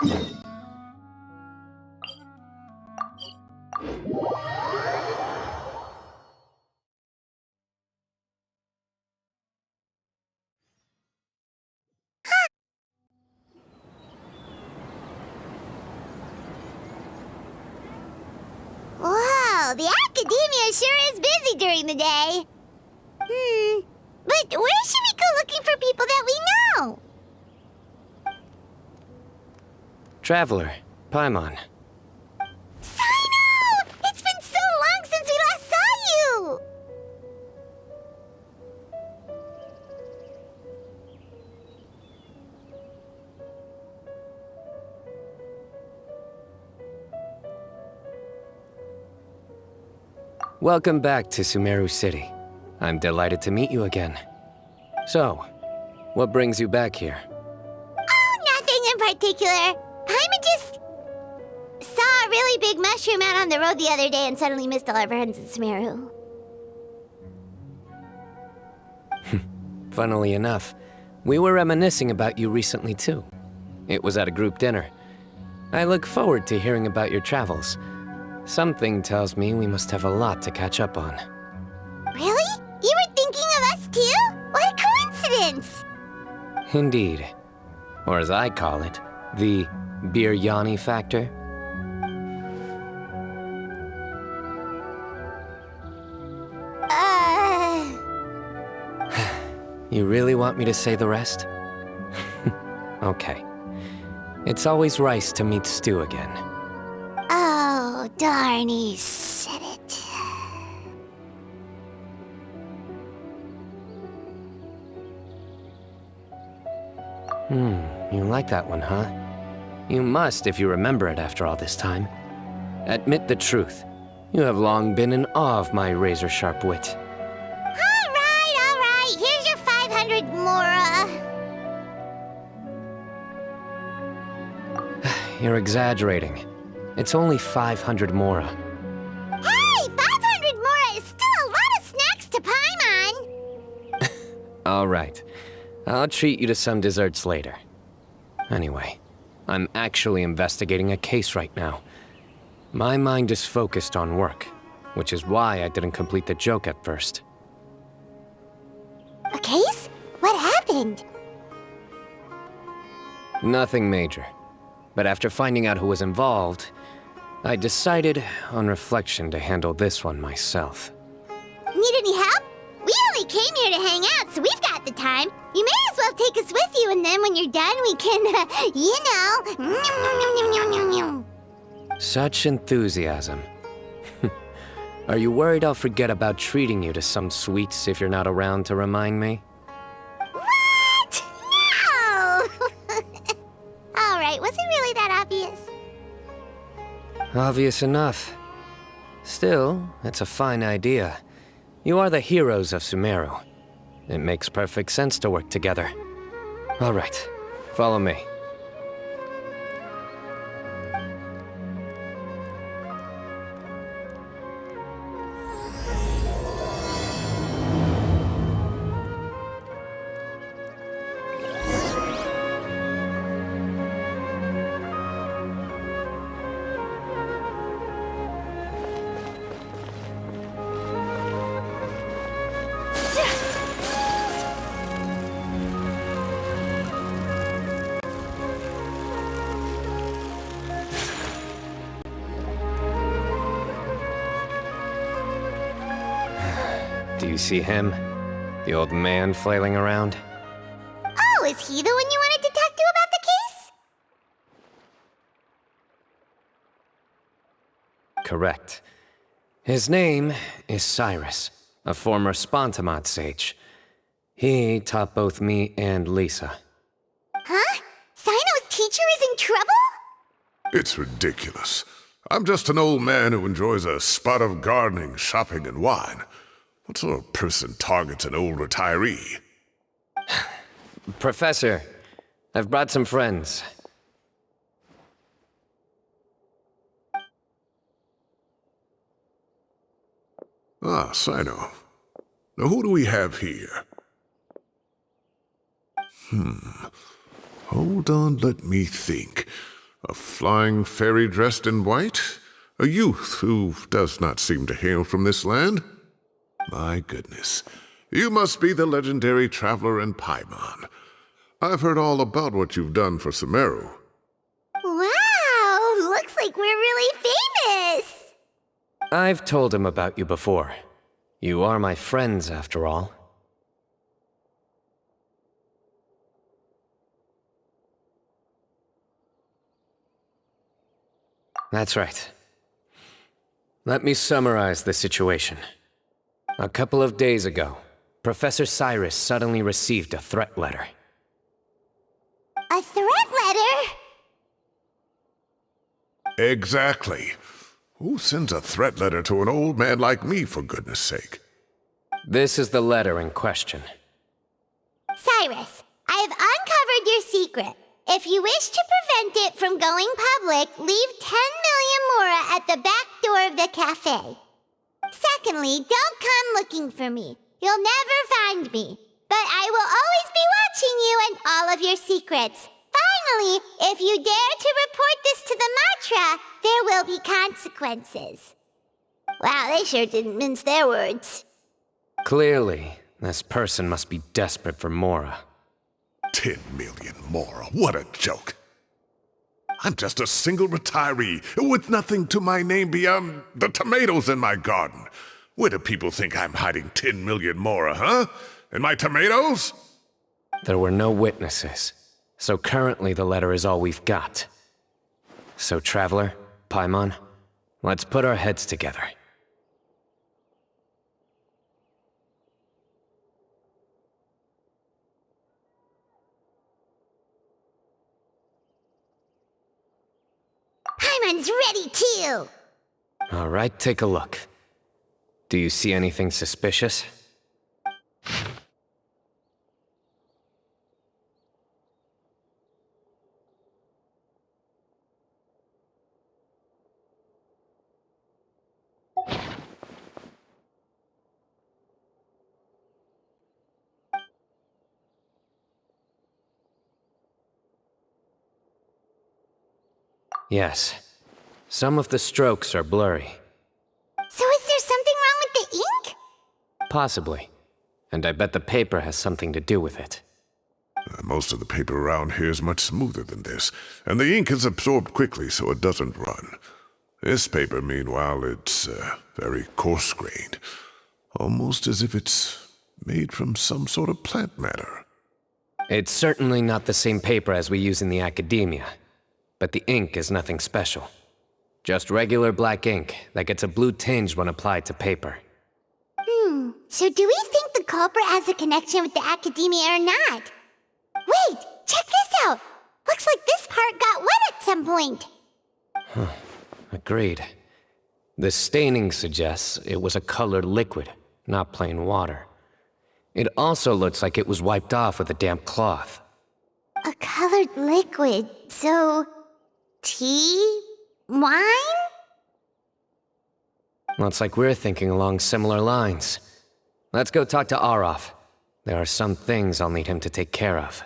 Wow, the Akademiya sure is busy during the day. But where should we go looking for people that we know? Traveler, Paimon. Cyno! It's been so long since we last saw you! Welcome back to Sumeru City. I'm delighted to meet you again. So, what brings you back here? Oh, nothing in particular. I just saw a really big mushroom out on the road the other day and suddenly missed all our friends in Sumeru. Funnily enough, we were reminiscing about you recently too. It was at a group dinner. I look forward to hearing about your travels. Something tells me we must have a lot to catch up on. Really? You were thinking of us too? What a coincidence! Indeed. Or as I call it, the Biryani factor. You really want me to say the rest? Okay. It's always rice to meet stew again. Oh, darn, he said it. You like that one, huh? You must if you remember it after all this time. Admit the truth. You have long been in awe of my razor-sharp wit. All right. Here's your 500 Mora. You're exaggerating. It's only 500 Mora. Hey, 500 Mora is still a lot of snacks to Paimon. All right. I'll treat you to some desserts later. Anyway, I'm actually investigating a case right now. My mind is focused on work, which is why I didn't complete the joke at first. A case? What happened? Nothing major. But after finding out who was involved, I decided, on reflection, to handle this one myself. Need any help? We only came here to hang out, so we've got the time. You may as well take us with you, and then when you're done, we can, Such enthusiasm. Are you worried I'll forget about treating you to some sweets if you're not around to remind me? What? No! All right, was it really that obvious? Obvious enough. Still, it's a fine idea. You are the heroes of Sumeru. It makes perfect sense to work together. All right, follow me. Do you see him? The old man flailing around? Oh, is he the one you wanted to talk to about the case? Correct. His name is Cyrus, a former Spontamod sage. He taught both me and Lisa. Huh? Cyno's teacher is in trouble? It's ridiculous. I'm just an old man who enjoys a spot of gardening, shopping, and wine. What sort of person targets an old retiree? Professor, I've brought some friends. Ah, Cyno. Now who do we have here? Hold on, let me think. A flying fairy dressed in white? A youth who does not seem to hail from this land? My goodness. You must be the legendary traveler in Paimon. I've heard all about what you've done for Sumeru. Wow, looks like we're really famous! I've told him about you before. You are my friends, after all. That's right. Let me summarize the situation. A couple of days ago, Professor Cyrus suddenly received a threat letter. A threat letter? Exactly. Who sends a threat letter to an old man like me, for goodness sake? This is the letter in question. Cyrus, I have uncovered your secret. If you wish to prevent it from going public, leave 10 million mora at the back door of the cafe. Secondly, don't come looking for me. You'll never find me. But I will always be watching you and all of your secrets. Finally, if you dare to report this to the Matra, there will be consequences. Wow, they sure didn't mince their words. Clearly, this person must be desperate for mora. 10 million mora, what a joke. I'm just a single retiree with nothing to my name beyond the tomatoes in my garden. Where do people think I'm hiding 10 million mora, huh? In my tomatoes? There were no witnesses, so currently the letter is all we've got. So, Traveler, Paimon, let's put our heads together. Paimon's ready too! All right, take a look. Do you see anything suspicious? Yes. Some of the strokes are blurry. So is there something wrong with the ink? Possibly. And I bet the paper has something to do with it. Most of the paper around here is much smoother than this, and the ink is absorbed quickly so it doesn't run. This paper, meanwhile, it's very coarse-grained. Almost as if it's made from some sort of plant matter. It's certainly not the same paper as we use in the Akademiya, but the ink is nothing special. Just regular black ink that gets a blue tinge when applied to paper. So do we think the culprit has a connection with the Akademiya or not? Wait, check this out! Looks like this part got wet at some point. Agreed. The staining suggests it was a colored liquid, not plain water. It also looks like it was wiped off with a damp cloth. A colored liquid, so... tea? Wine? Looks like we're thinking along similar lines. Let's go talk to Aarav. There are some things I'll need him to take care of.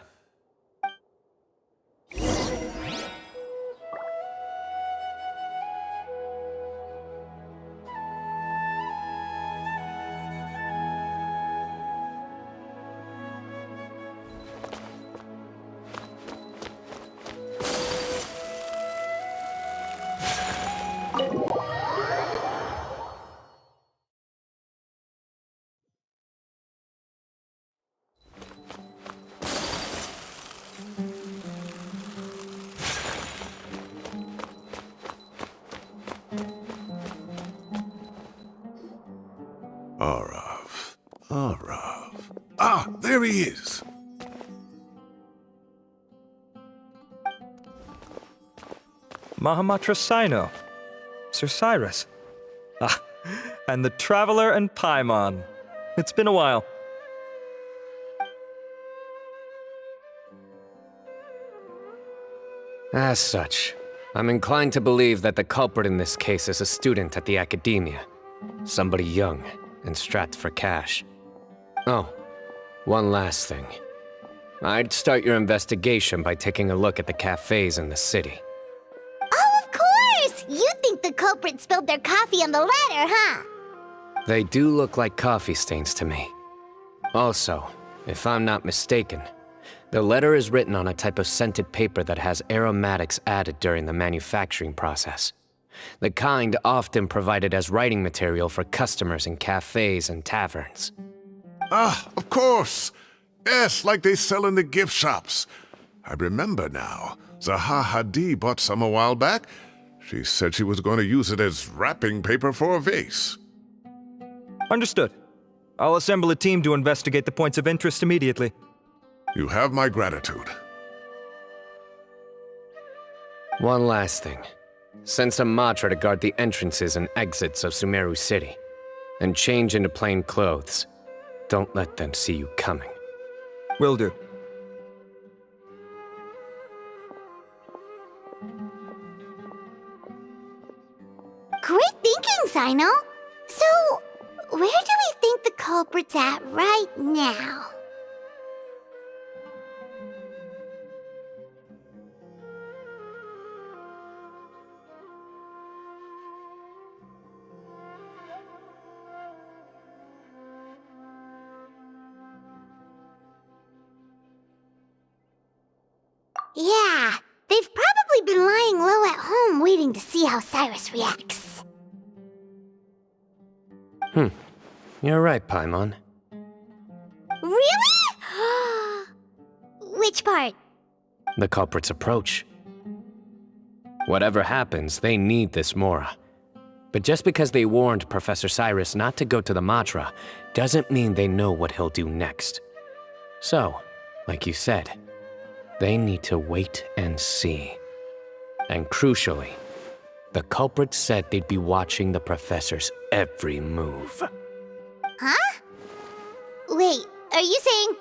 Aarav. Aarav. Ah, there he is! Mahamatra Cyno. Sir Cyrus. Ah, and the Traveler and Paimon. It's been a while. As such, I'm inclined to believe that the culprit in this case is a student at the Akademiya. Somebody young and strapped for cash. Oh, one last thing. I'd start your investigation by taking a look at the cafes in the city. the culprit spilled their coffee on the letter, huh? They do look like coffee stains to me. Also, if I'm not mistaken, the letter is written on a type of scented paper that has aromatics added during the manufacturing process. The kind often provided as writing material for customers in cafes and taverns. Ah, of course. Yes, like they sell in the gift shops. I remember now. Zaha Hadid bought some a while back. She said she was going to use it as wrapping paper for a vase. Understood. I'll assemble a team to investigate the points of interest immediately. You have my gratitude. One last thing. Send some Matra to guard the entrances and exits of Sumeru City. And change into plain clothes. Don't let them see you coming. Will do. Great thinking, Cyno. So, where do we think the culprit's at right now? Yeah, they've probably been lying low at home waiting to see how Cyrus reacts. You're right, Paimon. Really? Which part? The culprit's approach. Whatever happens, they need this Mora. But just because they warned Professor Cyrus not to go to the Matra, doesn't mean they know what he'll do next. So, like you said, they need to wait and see. And crucially, the culprit said they'd be watching the professor's every move. Huh? Wait, are you saying...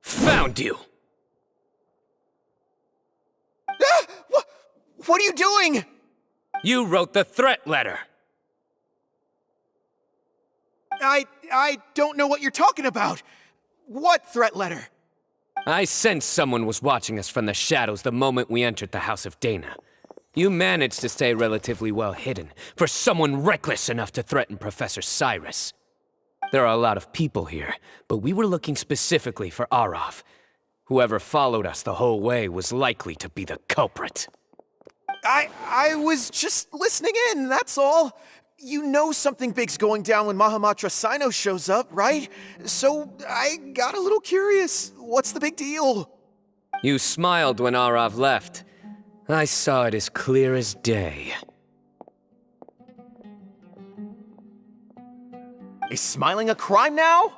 Found you! What are you doing? You wrote the threat letter! I don't know what you're talking about. What threat letter? I sensed someone was watching us from the shadows the moment we entered the House of Dana. You managed to stay relatively well hidden for someone reckless enough to threaten Professor Cyrus. There are a lot of people here, but we were looking specifically for Aarav. Whoever followed us the whole way was likely to be the culprit. I was just listening in, that's all. You know something big's going down when Mahamatra Cyno shows up, right? So I got a little curious. What's the big deal? You smiled when Aarav left. I saw it as clear as day. Is smiling a crime now?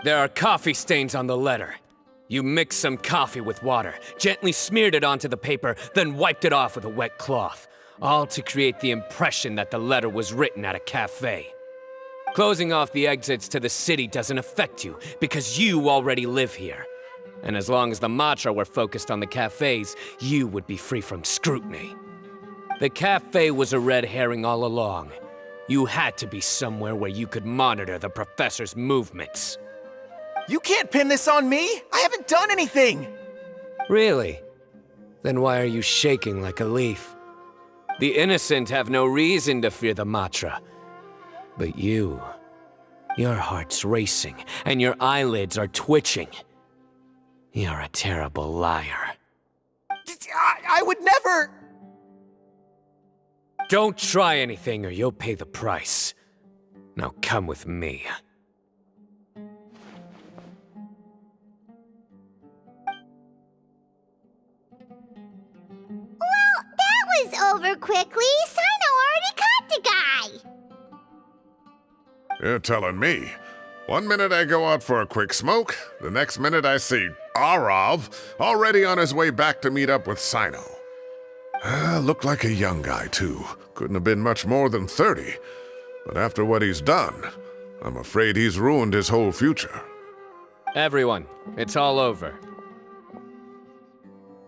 There are coffee stains on the letter. You mixed some coffee with water, gently smeared it onto the paper, then wiped it off with a wet cloth. All to create the impression that the letter was written at a cafe. Closing off the exits to the city doesn't affect you, because you already live here. And as long as the Matra were focused on the cafes, you would be free from scrutiny. The cafe was a red herring all along. You had to be somewhere where you could monitor the professor's movements. You can't pin this on me! I haven't done anything! Really? Then why are you shaking like a leaf? The innocent have no reason to fear the Matra. But you... your heart's racing, and your eyelids are twitching. You're a terrible liar. I would never... Don't try anything or you'll pay the price. Now come with me. Well, that was over quickly. Cyno already caught the guy. You're telling me. One minute I go out for a quick smoke, the next minute I see Aarav already on his way back to meet up with Cyno. Looked like a young guy, too. Couldn't have been much more than 30. But after what he's done, I'm afraid he's ruined his whole future. Everyone, it's all over.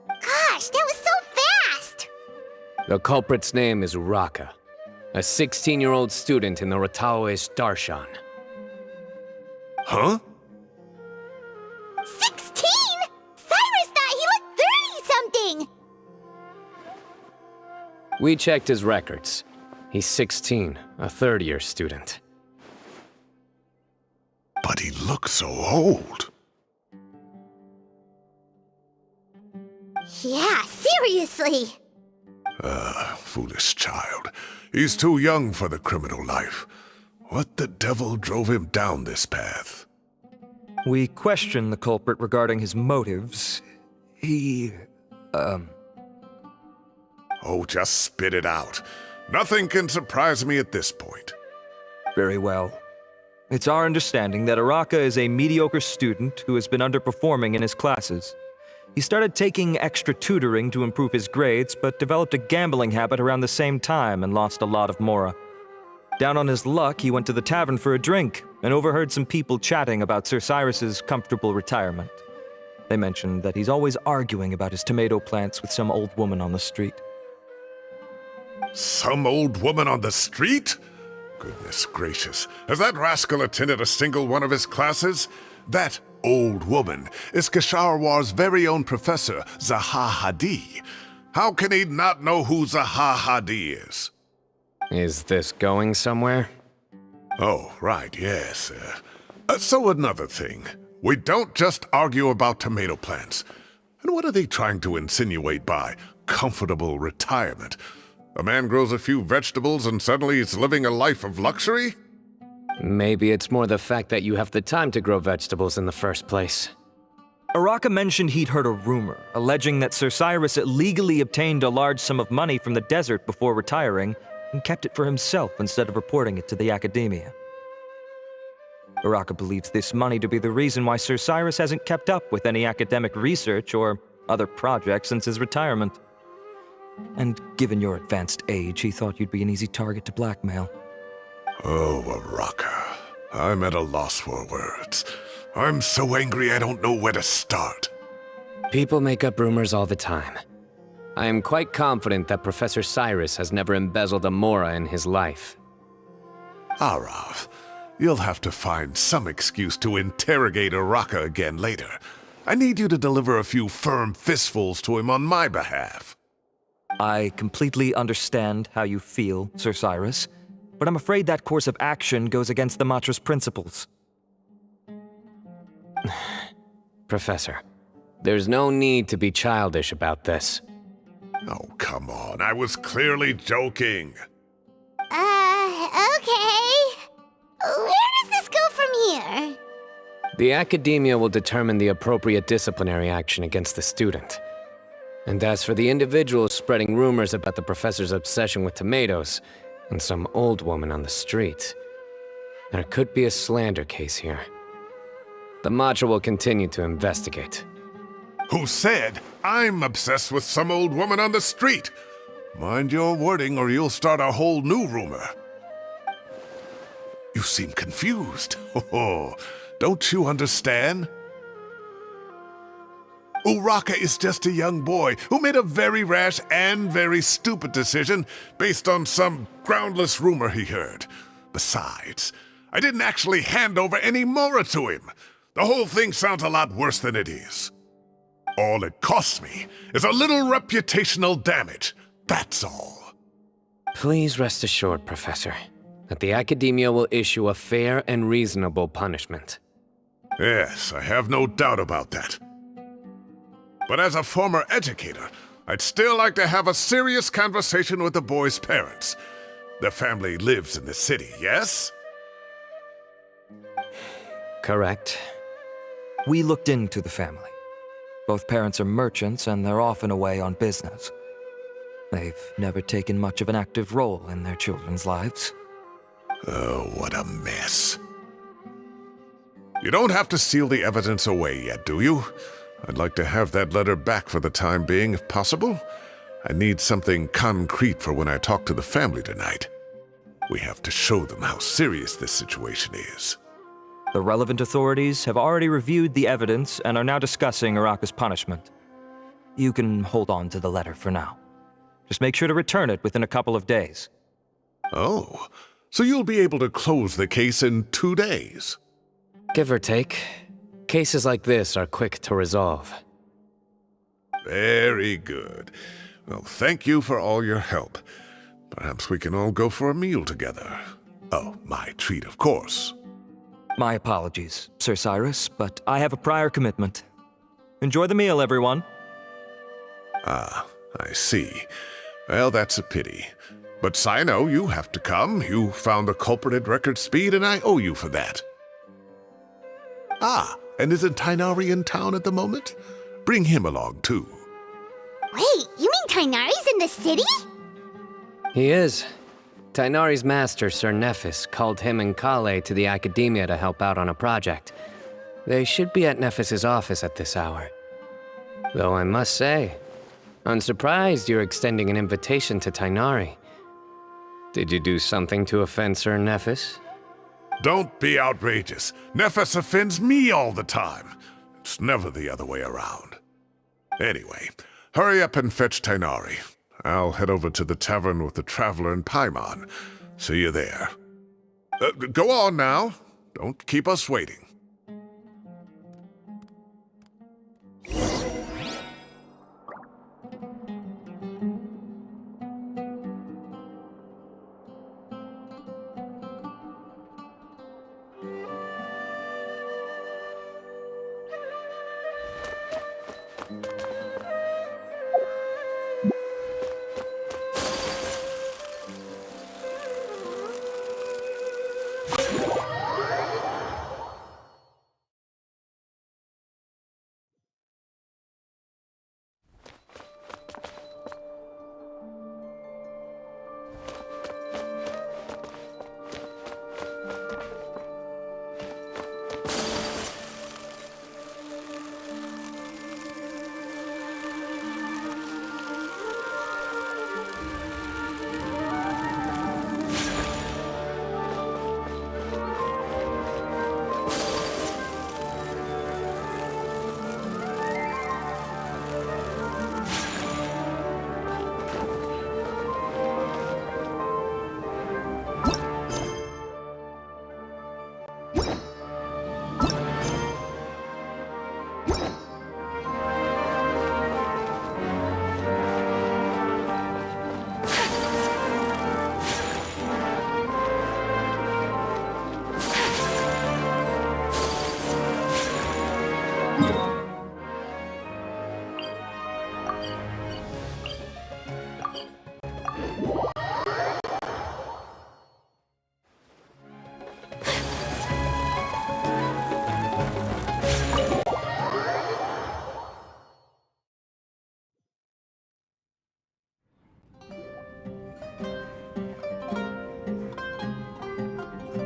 Gosh, that was so fast! The culprit's name is Uraka, a 16-year-old student in the Rataoist Darshan. Huh? We checked his records. He's 16, a third-year student. But he looks so old. Yeah, seriously. Foolish child. He's too young for the criminal life. What the devil drove him down this path? We questioned the culprit regarding his motives. Oh, just spit it out. Nothing can surprise me at this point. Very well. It's our understanding that Araka is a mediocre student who has been underperforming in his classes. He started taking extra tutoring to improve his grades, but developed a gambling habit around the same time and lost a lot of mora. Down on his luck, he went to the tavern for a drink and overheard some people chatting about Sir Cyrus's comfortable retirement. They mentioned that he's always arguing about his tomato plants with some old woman on the street. Some old woman on the street? Goodness gracious. Has that rascal attended a single one of his classes? That old woman is Kasharwar's very own professor, Zaha Hadi. How can he not know who Zaha Hadi is? Is this going somewhere? Oh, right, yes. So another thing. We don't just argue about tomato plants. And what are they trying to insinuate by comfortable retirement? A man grows a few vegetables and suddenly he's living a life of luxury? Maybe it's more the fact that you have the time to grow vegetables in the first place. Araka mentioned he'd heard a rumor, alleging that Sir Cyrus illegally obtained a large sum of money from the desert before retiring, and kept it for himself instead of reporting it to the Akademiya. Araka believes this money to be the reason why Sir Cyrus hasn't kept up with any academic research or other projects since his retirement. And given your advanced age, he thought you'd be an easy target to blackmail. Oh, Araka. I'm at a loss for words. I'm so angry I don't know where to start. People make up rumors all the time. I am quite confident that Professor Cyrus has never embezzled a mora in his life. Aarav, you'll have to find some excuse to interrogate Araka again later. I need you to deliver a few firm fistfuls to him on my behalf. I completely understand how you feel, Sir Cyrus, but I'm afraid that course of action goes against the Matra's principles. Professor, there's no need to be childish about this. Oh, come on. I was clearly joking. Okay. Where does this go from here? The Akademiya will determine the appropriate disciplinary action against the student. And as for the individual spreading rumors about the professor's obsession with tomatoes and some old woman on the street, there could be a slander case here. The Matra will continue to investigate. Who said I'm obsessed with some old woman on the street? Mind your wording or you'll start a whole new rumor. You seem confused. Oh, don't you understand? Uraka is just a young boy who made a very rash and very stupid decision based on some groundless rumor he heard. Besides, I didn't actually hand over any mora to him. The whole thing sounds a lot worse than it is. All it costs me is a little reputational damage. That's all. Please rest assured, Professor, that the Akademiya will issue a fair and reasonable punishment. Yes, I have no doubt about that. But as a former educator, I'd still like to have a serious conversation with the boy's parents. Their family lives in the city, yes? Correct. We looked into the family. Both parents are merchants, and they're often away on business. They've never taken much of an active role in their children's lives. Oh, what a mess. You don't have to seal the evidence away yet, do you? I'd like to have that letter back for the time being, if possible. I need something concrete for when I talk to the family tonight. We have to show them how serious this situation is. The relevant authorities have already reviewed the evidence and are now discussing Araka's punishment. You can hold on to the letter for now. Just make sure to return it within a couple of days. Oh, so you'll be able to close the case in 2 days? Give or take. Cases like this are quick to resolve. Very good. Well, thank you for all your help. Perhaps we can all go for a meal together. Oh, my treat, of course. My apologies, Sir Cyrus, but I have a prior commitment. Enjoy the meal, everyone. Ah, I see. Well, that's a pity. But Cyno, you have to come. You found the culprit at record speed, and I owe you for that. Ah, and isn't Tighnari in town at the moment? Bring him along, too. Wait, you mean Tighnari's in the city? He is. Tighnari's master, Sir Nephis, called him and Kale to the Akademiya to help out on a project. They should be at Nephis's office at this hour. Though I must say, I'm surprised you're extending an invitation to Tighnari. Did you do something to offend Sir Nephis? Don't be outrageous. Nephis offends me all the time. It's never the other way around. Anyway, hurry up and fetch Tighnari. I'll head over to the tavern with the Traveler and Paimon. See you there. Go on now. Don't keep us waiting.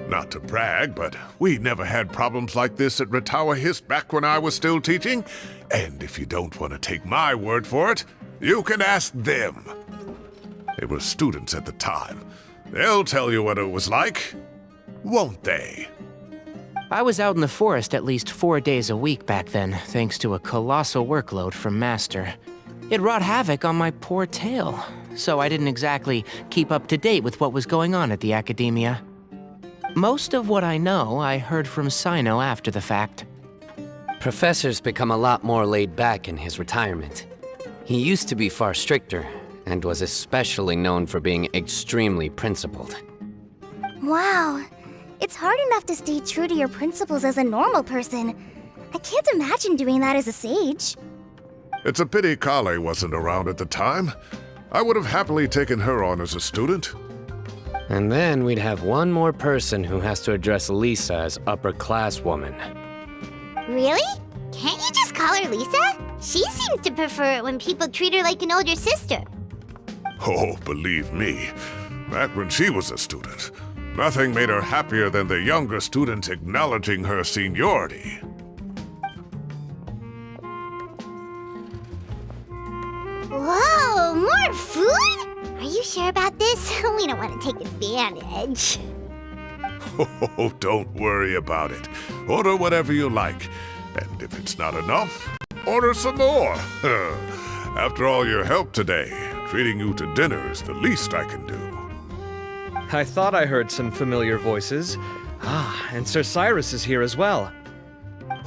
Not to brag, but we never had problems like this at Ratawa Hist back when I was still teaching. And if you don't want to take my word for it, you can ask them. They were students at the time. They'll tell you what it was like, won't they? I was out in the forest at least 4 days a week back then, thanks to a colossal workload from Master. It wrought havoc on my poor tail, so I didn't exactly keep up to date with what was going on at the Akademiya. Most of what I know, I heard from Cyno after the fact. Professor's become a lot more laid back in his retirement. He used to be far stricter, and was especially known for being extremely principled. Wow. It's hard enough to stay true to your principles as a normal person. I can't imagine doing that as a sage. It's a pity Kale wasn't around at the time. I would have happily taken her on as a student. And then we'd have one more person who has to address Lisa as upper-class woman. Really? Can't you just call her Lisa? She seems to prefer it when people treat her like an older sister. Oh, believe me, back when she was a student, nothing made her happier than the younger students acknowledging her seniority. Whoa, more food? Are you sure about this? We don't want to take advantage. Oh, don't worry about it. Order whatever you like. And if it's not enough, order some more. After all your help today, treating you to dinner is the least I can do. I thought I heard some familiar voices. Ah, and Sir Cyrus is here as well.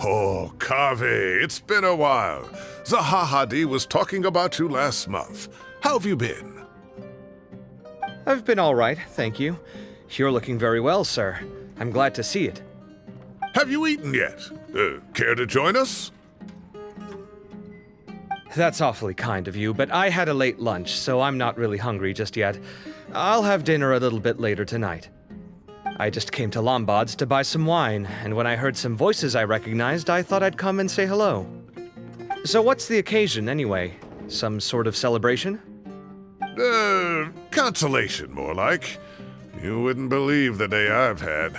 Oh, Kaveh, it's been a while. Zahahadi was talking about you last month. How have you been? I've been all right, thank you. You're looking very well, sir. I'm glad to see it. Have you eaten yet? Care to join us? That's awfully kind of you, but I had a late lunch, so I'm not really hungry just yet. I'll have dinner a little bit later tonight. I just came to Lambad's to buy some wine, and when I heard some voices I recognized, I thought I'd come and say hello. So what's the occasion, anyway? Some sort of celebration? Consolation, more like. You wouldn't believe the day I've had.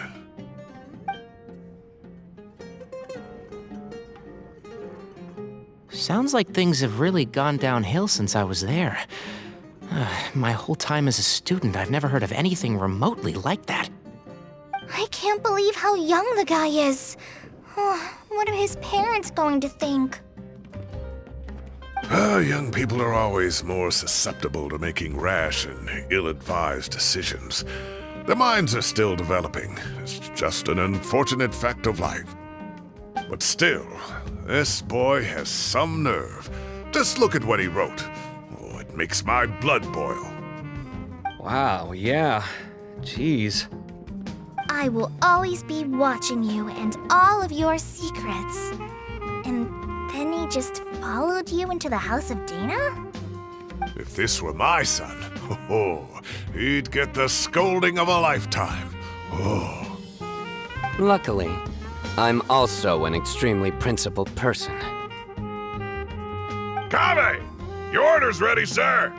Sounds like things have really gone downhill since I was there. My whole time as a student, I've never heard of anything remotely like that. I can't believe how young the guy is. What are his parents going to think? Young people are always more susceptible to making rash and ill-advised decisions. Their minds are still developing. It's just an unfortunate fact of life. But still, this boy has some nerve. Just look at what he wrote. Oh, it makes my blood boil. Wow, yeah. Jeez. I will always be watching you and all of your secrets. And then he just followed you into the house of Dana? If this were my son, he'd get the scolding of a lifetime. Oh. Luckily, I'm also an extremely principled person. Kave! Your order's ready, sir!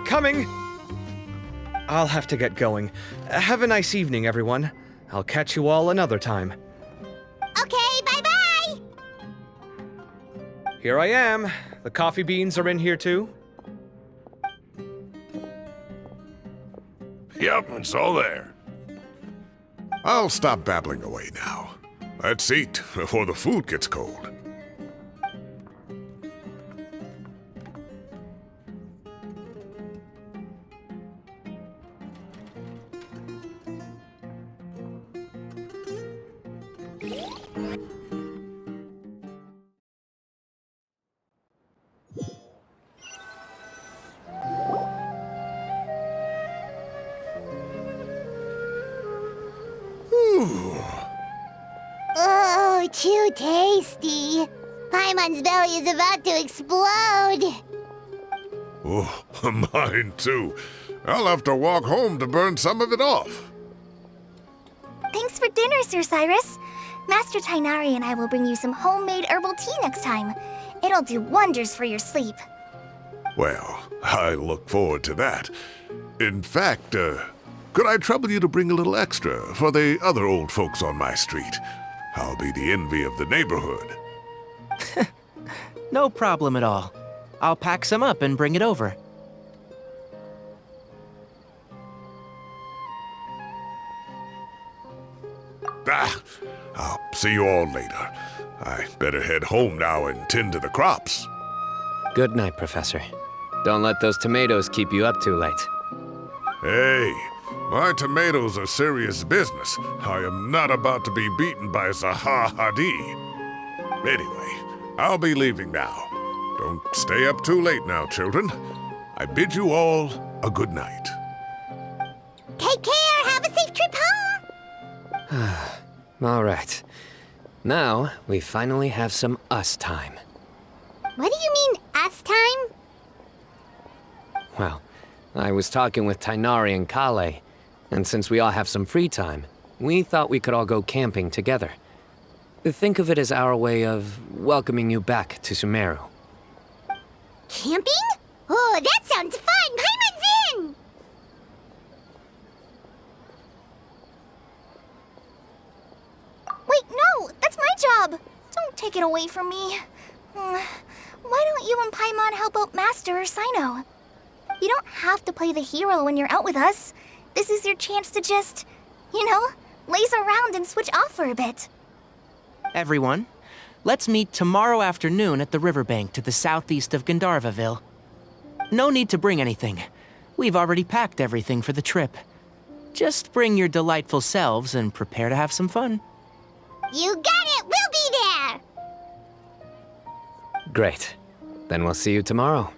Coming! I'll have to get going. Have a nice evening, everyone. I'll catch you all another time. Okay, bye-bye! Here I am. The coffee beans are in here too. Yep, it's all there. I'll stop babbling away now. Let's eat before the food gets cold. Oh, too tasty. Paimon's belly is about to explode. Oh, mine too. I'll have to walk home to burn some of it off. Thanks for dinner, Sir Cyrus. Master Tighnari and I will bring you some homemade herbal tea next time. It'll do wonders for your sleep. Well, I look forward to that. In fact, could I trouble you to bring a little extra for the other old folks on my street? I'll be the envy of the neighborhood. No problem at all. I'll pack some up and bring it over. I'll see you all later. I better head home now and tend to the crops. Good night, Professor. Don't let those tomatoes keep you up too late. Hey, my tomatoes are serious business. I am not about to be beaten by Zaha Hadi. Anyway, I'll be leaving now. Don't stay up too late now, children. I bid you all a good night. Take care. Have a safe trip home. All right. Now, we finally have some us time. What do you mean, us time? Well, I was talking with Tighnari and Kale, and since we all have some free time, we thought we could all go camping together. Think of it as our way of welcoming you back to Sumeru. Camping? Oh, that sounds fun. Paimon's in! Wait, no! That's my job! Don't take it away from me. Why don't you and Paimon help out Master or Cyno? You don't have to play the hero when you're out with us. This is your chance to just, laze around and switch off for a bit. Everyone, let's meet tomorrow afternoon at the riverbank to the southeast of Gandharvaville. No need to bring anything. We've already packed everything for the trip. Just bring your delightful selves and prepare to have some fun. You got it! We'll be there! Great. Then we'll see you tomorrow.